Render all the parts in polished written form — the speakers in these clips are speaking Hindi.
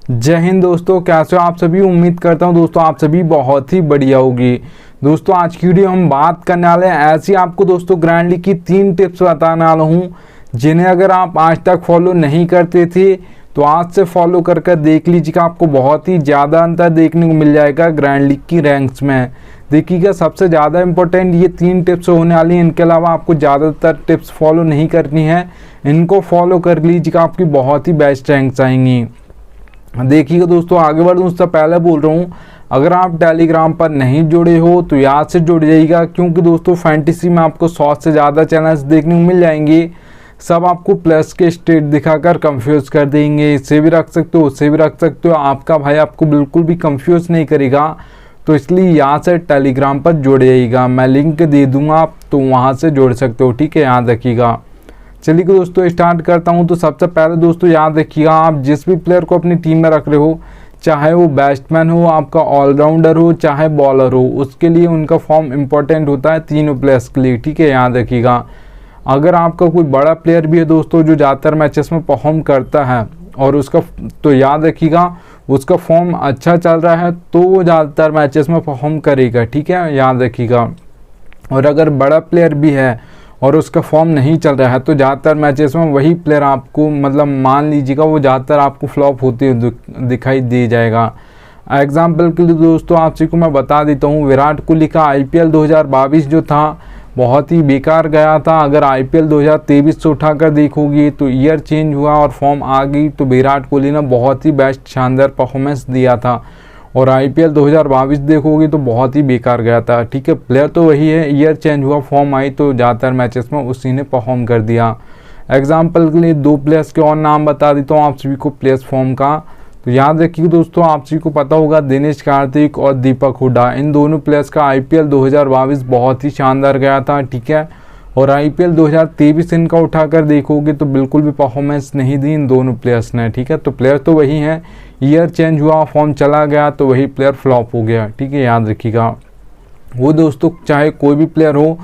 जय हिंद दोस्तों, कैसे हो आप सभी। उम्मीद करता हूं दोस्तों आप सभी बहुत ही बढ़िया होगी। दोस्तों आज की वीडियो हम बात करने वाले हैं ऐसी आपको दोस्तों ग्रैंड लीग की 3 टिप्स बताने वाला हूं, जिन्हें अगर आप आज तक फॉलो नहीं करते थे तो आज से फॉलो कर देख लीजिएगा। आपको बहुत ही ज़्यादा अंतर देखने को मिल जाएगा ग्रैंड लीग की रैंक्स में। देखिएगा सबसे ज़्यादा इंपॉर्टेंट ये 3 टिप्स होने वाली हैं। इनके अलावा आपको ज़्यादातर टिप्स फॉलो नहीं करनी है, इनको फॉलो कर लीजिएगा, आपकी बहुत ही बेस्ट रैंक्स आएंगी। देखिएगा दोस्तों आगे बढ़ूँ उससे पहले बोल रहा हूँ, अगर आप टेलीग्राम पर नहीं जुड़े हो तो याद से जुड़ जाइएगा, क्योंकि दोस्तों फैंटेसी में आपको 100 से ज़्यादा चैनल्स देखने को मिल जाएंगे। सब आपको प्लस के स्टेट दिखाकर कंफ्यूज कर देंगे, इससे भी रख सकते हो उससे भी रख सकते हो। आपका भाई आपको बिल्कुल भी कंफ्यूज नहीं करेगा, तो इसलिए यहाँ से टेलीग्राम पर जुड़ जाइएगा। मैं लिंक दे दूँगा, आप तो वहाँ से जुड़ सकते हो, ठीक है, याद रखिएगा। चलिए दोस्तों स्टार्ट करता हूं। तो सबसे पहले दोस्तों याद रखिएगा, आप जिस भी प्लेयर को अपनी टीम में रख रहे हो, चाहे वो बैट्समैन हो, आपका ऑलराउंडर हो, चाहे बॉलर हो, उसके लिए उनका फॉर्म इंपॉर्टेंट होता है तीनों प्लेयर्स के लिए, ठीक है, याद रखिएगा। अगर आपका कोई बड़ा प्लेयर भी है दोस्तों जो ज़्यादातर मैचेस में परफॉर्म करता है और उसका, तो याद रखिएगा उसका फॉर्म अच्छा चल रहा है तो वो ज़्यादातर मैचेस में परफॉर्म करेगा, ठीक है, याद रखिएगा। और अगर बड़ा प्लेयर भी है और उसका फॉर्म नहीं चल रहा है तो ज़्यादातर मैचेस में वही प्लेयर आपको, मतलब मान लीजिएगा वो ज़्यादातर आपको फ्लॉप होते हुए दिखाई दे जाएगा। एग्जाम्पल के लिए दोस्तों आप सभी को मैं बता देता हूँ, विराट कोहली का IPL 2022 जो था बहुत ही बेकार गया था। अगर IPL 2023 से उठाकर देखोगे तो ईयर चेंज हुआ और फॉर्म आ गई, तो विराट कोहली ने बहुत ही बेस्ट शानदार परफॉर्मेंस दिया था। और IPL 2022 देखोगे तो बहुत ही बेकार गया था, ठीक है। प्लेयर तो वही है, ईयर चेंज हुआ, फॉर्म आई तो ज़्यादातर मैचेस में उसी ने परफॉर्म कर दिया। एग्जाम्पल के लिए 2 प्लेयर्स के और नाम बता देता हूँ आप सभी को प्लेयर्स फॉर्म का। तो याद रखिए दोस्तों, आप सभी को पता होगा दिनेश कार्तिक और दीपक हुड्डा, इन दोनों प्लेयर्स का IPL 2022 बहुत ही शानदार गया था, ठीक है। और IPL 2023 इनका उठाकर देखोगे तो बिल्कुल भी परफॉर्मेंस नहीं दी इन दोनों प्लेयर्स ने, ठीक है। तो प्लेयर तो वही हैं, ईयर चेंज हुआ, फॉर्म चला गया तो वही प्लेयर फ्लॉप हो गया, ठीक है, याद रखिएगा। वो दोस्तों चाहे कोई भी प्लेयर हो,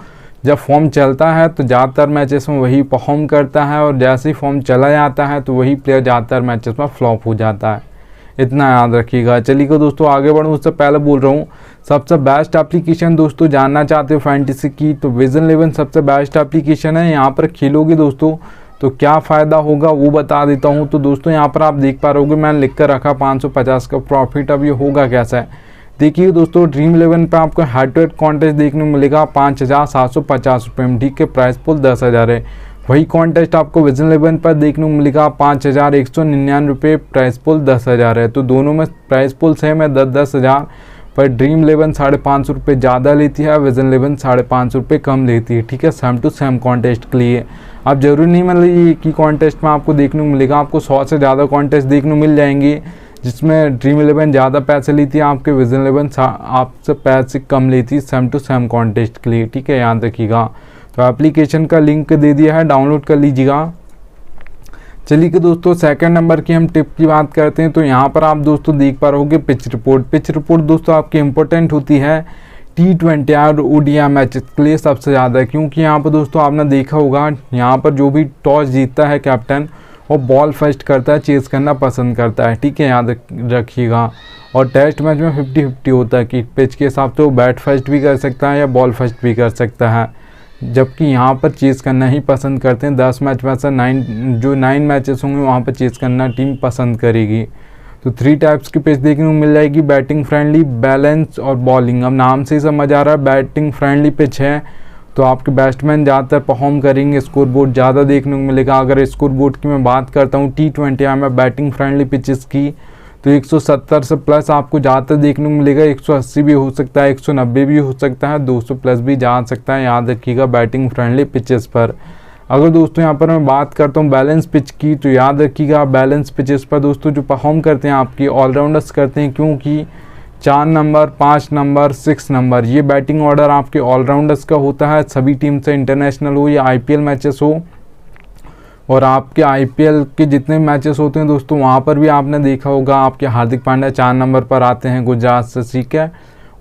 जब फॉर्म चलता है तो ज़्यादातर मैचेस में वही परफॉर्म करता है, और जैसे ही फॉर्म चला जाता है तो वही प्लेयर ज़्यादातर मैचेस में फ्लॉप हो जाता है, इतना याद रखिएगा। चलिए दोस्तों आगे बढ़ूँ उससे पहले बोल रहा हूँ, सबसे बेस्ट एप्लीकेशन दोस्तों जानना चाहते हो फैंटेसी की तो विजन 11 सबसे बेस्ट एप्लीकेशन है। यहाँ पर खेलोगे दोस्तों तो क्या फ़ायदा होगा वो बता देता हूँ। तो दोस्तों यहाँ पर आप देख पा रहे होगे, मैंने लिख कर रखा 550 का प्रॉफिट। अब ये होगा कैसा है, देखिए दोस्तों ड्रीम 11 पर आपको हेड टू हेड कॉन्टेस्ट देखने को मिलेगा 5750 रुपये में, ठीक है, प्राइस पुल 10,000 है। वही कॉन्टेस्ट आपको विजन 11 पर देखने को मिलेगा 5199 रुपये, प्राइस पुल 10,000 है। तो दोनों में प्राइस पुल सेम है 10,000, पर ड्रीम 11 550 रुपये ज़्यादा लेती है, विजन 11 550 रुपये कम लेती है, ठीक है, सेम टू सेम कॉन्टेस्ट के लिए। अब जरूरी नहीं मतलब ये कि कॉन्टेस्ट में आपको देखने को मिलेगा, आपको 100 से ज़्यादा कॉन्टेस्ट देखने को मिल जाएंगे जिसमें ड्रीम 11 ज़्यादा पैसे लेती है, आपके विजन 11 आपसे पैसे कम लेती है सेम टू सेम कॉन्टेस्ट के लिए, ठीक है, याद रखिएगा। तो एप्लीकेशन का लिंक दे दिया है, डाउनलोड कर लीजिएगा। चलिए कि दोस्तों सेकंड नंबर की हम टिप की बात करते हैं। तो यहाँ पर आप दोस्तों देख पा रहोगे पिच रिपोर्ट। पिच रिपोर्ट दोस्तों आपकी इंपॉर्टेंट होती है T20 और ODI मैचेस के लिए सबसे ज़्यादा, क्योंकि यहाँ पर दोस्तों आपने देखा होगा, यहाँ पर जो भी टॉस जीतता है कैप्टन वो बॉल फर्स्ट करता है, चेस करना पसंद करता है, ठीक है, याद रखिएगा। और टेस्ट मैच में 50-50 होता है कि पिच के हिसाब से वो बैट फर्स्ट भी कर सकता है या बॉल फर्स्ट भी कर सकता है, जबकि यहाँ पर चेस करना ही पसंद करते हैं। 10 मैच में से 9 मैचेस होंगे वहाँ पर चेस करना टीम पसंद करेगी। तो 3 टाइप्स की पिच देखने को मिल जाएगी, बैटिंग फ्रेंडली, बैलेंस और बॉलिंग। अब नाम से ही समझ आ रहा है बैटिंग फ्रेंडली पिच है तो आपके बैट्समैन ज़्यादातर परफॉर्म करेंगे, स्कोर बोर्ड ज़्यादा देखने को मिलेगा। अगर स्कोर बोर्ड की मैं बात करता हूँ T20 में बैटिंग फ्रेंडली पिचेस की, तो 170 से प्लस आपको ज़्यादातर देखने को मिलेगा, 180 भी हो सकता है, 190 भी हो सकता है, 200 प्लस भी जा सकता है, याद रखिएगा बैटिंग फ्रेंडली पिचेस पर। अगर दोस्तों यहाँ पर मैं बात करता हूँ बैलेंस पिच की, तो याद रखिएगा बैलेंस पिचेस पर दोस्तों जो परफॉर्म करते हैं आपकी ऑलराउंडर्स करते हैं, क्योंकि 4 नंबर, 5 नंबर, 6 नंबर ये बैटिंग ऑर्डर आपके ऑलराउंडर्स का होता है, सभी टीम से इंटरनेशनल हो या IPL मैचेस हो। और आपके IPL के जितने मैचेस होते हैं दोस्तों वहाँ पर भी आपने देखा होगा आपके हार्दिक पांड्या 4 नंबर पर आते हैं गुजरात से, ठीक है।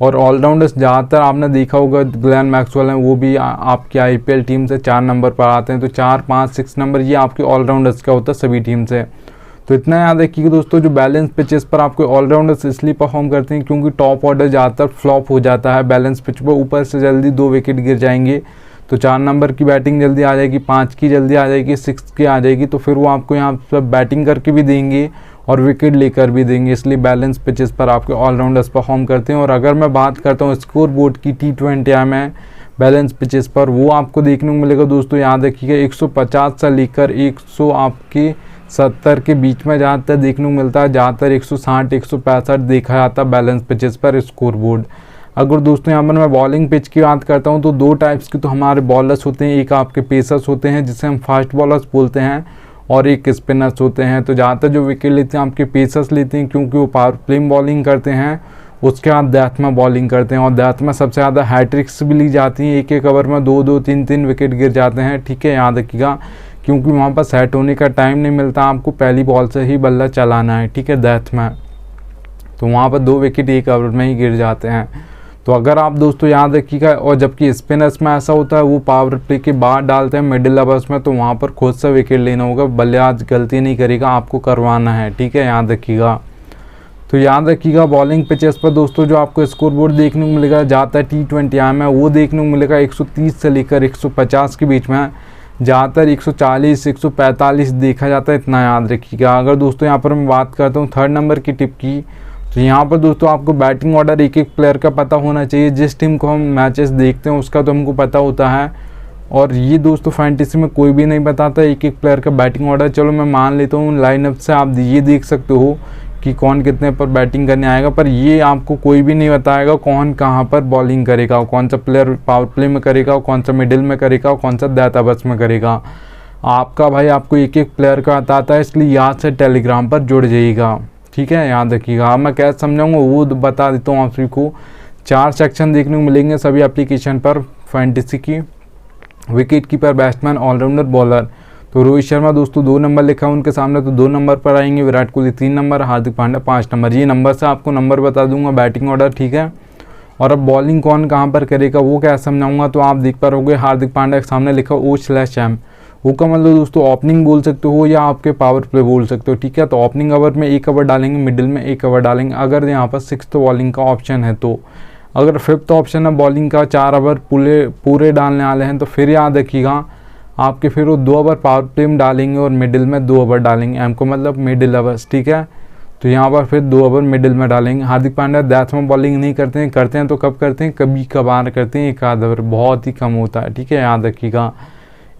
और ऑलराउंडर्स ज़्यादातर आपने देखा होगा ग्लेन मैक्सवेल हैं, वो भी आपकी IPL टीम से 4 नंबर पर आते हैं। तो 4, 5, 6 नंबर ये आपके ऑलराउंडर्स का होता है सभी टीम से। तो इतना याद रखिएगा दोस्तों, जो बैलेंस पिचेस पर आपको ऑलराउंडर्स इसलिए परफॉर्म करते हैं क्योंकि टॉप ऑर्डर ज़्यादातर फ्लॉप हो जाता है बैलेंस पिच पर, ऊपर से जल्दी 2 विकेट गिर जाएंगे तो 4 नंबर की बैटिंग जल्दी आ जाएगी, 5 की जल्दी आ जाएगी, 6 की आ जाएगी, तो फिर वो आपको यहाँ पर बैटिंग करके भी देंगे और विकेट लेकर भी देंगे। इसलिए बैलेंस पिचेस पर आपके ऑलराउंडर्स परफॉर्म करते हैं। और अगर मैं बात करता हूँ स्कोर बोर्ड की T20I में बैलेंस पिचेस पर, वो आपको देखने को मिलेगा दोस्तों, याद रखिएगा 150 से लेकर 100 आपके 70 के बीच में ज़्यादातर देखने को मिलता है, ज़्यादातर 160 165 देखा जाता है बैलेंस पिचेस पर स्कोर बोर्ड। अगर दोस्तों यहाँ पर मैं बॉलिंग पिच की बात करता हूँ तो 2 टाइप्स के तो हमारे बॉलर्स होते हैं, एक आपके पेसर्स होते हैं जिसे हम फास्ट बॉलर्स बोलते हैं और एक स्पिनर्स होते हैं। तो ज़्यादातर जो विकेट लेते हैं आपके पेसर्स लेते हैं क्योंकि वो पावर प्ले में बॉलिंग करते हैं, उसके बाद डेथ में बॉलिंग करते हैं और डेथ में सबसे ज़्यादा हैट्रिक्स भी ली जाती हैं, एक ओवर में 2-2 3-3 विकेट गिर जाते हैं। ठीक है, याद रखिएगा क्योंकि वहाँ पर सेट होने का टाइम नहीं मिलता, आपको पहली बॉल से ही बल्ला चलाना है। ठीक है, डेथ में तो वहाँ पर 2 विकेट एक ओवर में ही गिर जाते हैं। तो अगर आप दोस्तों याद रखिएगा, और जबकि स्पिनर्स में ऐसा होता है वो पावर प्ले के बाद डालते हैं मिडिल ओवर्स में, तो वहाँ पर खुद से विकेट लेना होगा, बल्लेबाज गलती नहीं करेगा, आपको करवाना है। ठीक है, याद रखिएगा। तो याद रखिएगा बॉलिंग पिचेस पर दोस्तों जो आपको स्कोर बोर्ड देखने को मिलेगा ज़्यादातर T20I में, वो देखने को मिलेगा 130 से लेकर 150 के बीच में, ज़्यादातर 140 145 देखा जाता है, इतना याद रखिएगा। अगर दोस्तों यहाँ पर मैं बात करता हूँ 3rd नंबर की टिप की, तो यहाँ पर दोस्तों आपको बैटिंग ऑर्डर एक एक प्लेयर का पता होना चाहिए। जिस टीम को हम मैचेस देखते हैं उसका तो हमको पता होता है, और ये दोस्तों फैंटेसी में कोई भी नहीं बताता एक एक प्लेयर का बैटिंग ऑर्डर। चलो मैं मान लेता हूँ लाइनअप से आप ये देख सकते हो कि कौन कितने पर बैटिंग करने आएगा, पर ये आपको कोई भी नहीं बताएगा कौन कहाँ पर बॉलिंग करेगा, कौन सा प्लेयर पावर प्ले में करेगा, कौन सा मिडिल में करेगा, कौन सा डेथ ओवर्स में करेगा। आपका भाई आपको एक एक प्लेयर का बताता है, इसलिए याद से टेलीग्राम पर जुड़ जाइएगा। ठीक है, याद रखिएगा। अब मैं कैसे समझाऊंगा वो बता देता हूँ आप सभी को। 4 सेक्शन देखने को मिलेंगे सभी एप्लीकेशन पर फैंटेसी की। Wicket keeper, batsman, allrounder, bowler. तो रोहित शर्मा दोस्तों 2 नंबर लिखा है उनके सामने, तो 2 नंबर पर आएंगे। Virat Kohli 3 number, Hardik Pandya 5 number. ये नंबर से आपको नंबर बता दूंगा बैटिंग ऑर्डर। ठीक है, और अब बॉलिंग कौन कहाँ पर करेगा वो क्या समझाऊंगा। तो आप देख पा रहोगे हार्दिक पांड्या के सामने लिखा O/M। वो का मतलब दोस्तों ओपनिंग बोल सकते हो या आपके पावर प्ले बोल सकते हो। ठीक है, तो ओपनिंग ओवर में 1 ओवर डालेंगे, मिडिल में 1 ओवर डालेंगे अगर यहाँ पर 6th बॉलिंग का ऑप्शन है। तो अगर 5th ऑप्शन है बॉलिंग का, 4 ओवर पूरे डालने वाले हैं, तो फिर याद रखिएगा आपके फिर वो 2 ओवर पावर प्ले में डालेंगे और मिडिल में 2 ओवर डालेंगे। एम को मतलब मिडिल ओवर्स। ठीक है, तो यहाँ पर फिर 2 ओवर मिडिल में डालेंगे। हार्दिक पांड्या डेथ में बॉलिंग नहीं करते हैं तो कब करते हैं, कभी कभार करते हैं, 1 आध ओवर, बहुत ही कम होता है। ठीक है, याद रखिएगा।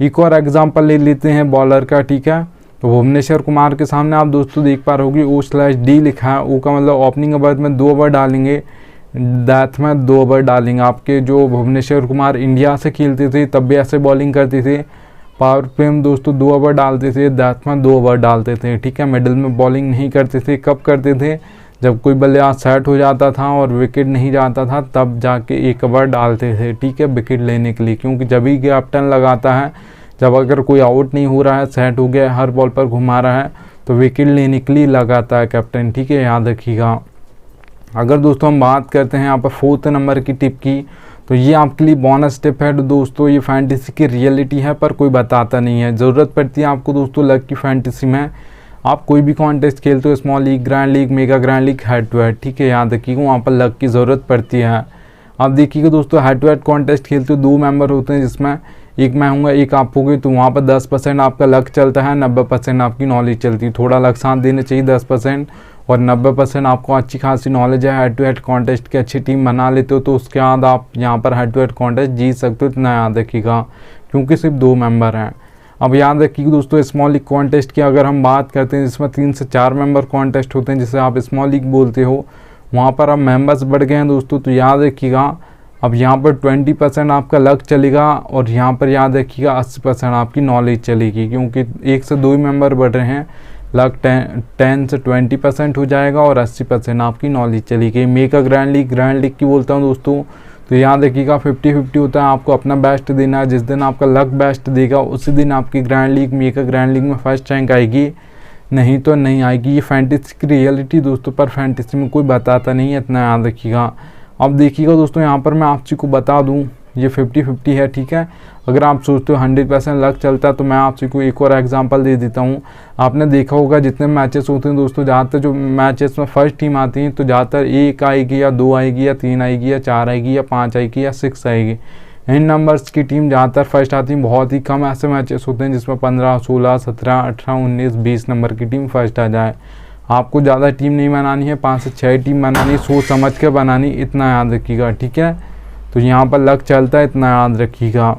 एक और एग्जाम्पल ले लेते हैं बॉलर का। ठीक है, तो भुवनेश्वर कुमार के सामने आप दोस्तों देख पा रहोगे O/D लिखा है। ओ का मतलब ओपनिंग ओवर में 2 ओवर डालेंगे, डेथ में 2 ओवर डालेंगे। आपके जो भुवनेश्वर कुमार इंडिया से खेलते थे तब भी ऐसे बॉलिंग करते थे, पावर प्ले में दोस्तों 2 ओवर डालते थे, डेथ में 2 ओवर डालते थे। ठीक है, मिडिल में बॉलिंग नहीं करते थे। कब करते थे, जब कोई बल्लेबाज सेट हो जाता था और विकेट नहीं जाता था तब जाके 1 ओवर डालते थे। ठीक है, विकेट लेने के लिए, क्योंकि जब ही कैप्टन लगाता है, जब अगर कोई आउट नहीं हो रहा है, सेट हो गया, हर बॉल पर घुमा रहा है, तो विकेट लेने के लिए लगाता है कैप्टन। ठीक है, याद रखिएगा। अगर दोस्तों हम बात करते हैं यहाँ पर 4th नंबर की टिप की, तो ये आपके लिए बोनस टिप है दोस्तों। ये फैंटेसी की रियलिटी है पर कोई बताता नहीं है। ज़रूरत पड़ती है आपको दोस्तों लक की फैंटेसी में। आप कोई भी कॉन्टेस्ट खेलते हो, small league, grand league, mega grand league, head to head. ठीक है, याद रखिएगा वहाँ पर लक की ज़रूरत पड़ती है। आप देखिएगा दोस्तों हेड टू हेड कॉन्टेस्ट खेलते हो, 2 मेंबर होते हैं जिसमें एक मैं हूँगा एक आप होगे, तो वहाँ पर 10% आपका लक चलता है, 90% आपकी नॉलेज चलती है। थोड़ा लक साथ देना चाहिए 10%, और 90% आपको अच्छी खासी नॉलेज है हेड टू हेड कॉन्टेस्ट की, अच्छी टीम बना लेते हो तो उसके बाद आप यहाँ पर हेड टू हेड कॉन्टेस्ट जीत सकते हो। इतना याद रखिएगा, क्योंकि सिर्फ 2 मेंबर हैं। अब याद रखिए दोस्तों स्मॉल लीग कॉन्टेस्ट की अगर हम बात करते हैं, जिसमें 3 से 4 मेंबर कॉन्टेस्ट होते हैं, जिसे आप स्मॉल लीग बोलते हो, वहाँ पर अब मेंबर्स बढ़ गए हैं दोस्तों। तो याद रखिएगा अब यहाँ पर 20% आपका लक चलेगा, और यहाँ पर याद रखिएगा 80% आपकी नॉलेज चलेगी, क्योंकि 1 से 2 ही मेंबर बढ़ रहे हैं। लक 10 से 20% हो जाएगा और 80% आपकी नॉलेज चलेगी। मेगा ग्रैंड लीग की बोलता हूँ दोस्तों, तो याद रखिएगा 50-50 होता है। आपको अपना बेस्ट देना है, जिस दिन आपका लक बेस्ट देगा उसी दिन आपकी grand league, mega grand league में फर्स्ट रैंक आएगी, नहीं तो नहीं आएगी। ये फैंटेसी की रियलिटी दोस्तों, पर फैंटेसी में कोई बताता नहीं है, इतना याद रखिएगा। अब देखिएगा दोस्तों यहाँ पर मैं आप जी को बता दूँ ये 50-50 है, ठीक है। अगर आप सोचते हो 100% लक चलता है तो मैं आपसे को एक और एग्जांपल दे देता हूँ। आपने देखा होगा जितने मैचेस होते हैं दोस्तों, ज़्यादातर जो मैचेस में फर्स्ट टीम आती है तो ज़्यादातर 1 आएगी या 2 आएगी या 3 आएगी या 4 आएगी या 5 आएगी या 6 आएगी। इन नंबर्स की टीम ज़्यादातर फर्स्ट आती है। बहुत ही कम ऐसे मैचेस होते हैं जिसमें 15, 16, 17, 18, 19, 20 नंबर की टीम फर्स्ट आ जाए। आपको ज़्यादा टीम नहीं बनानी है, 5 से 6 टीम बनानी, सोच समझ के बनानी, इतना याद रखिएगा, ठीक है। तो यहाँ पर लक चलता है, इतना याद रखिएगा।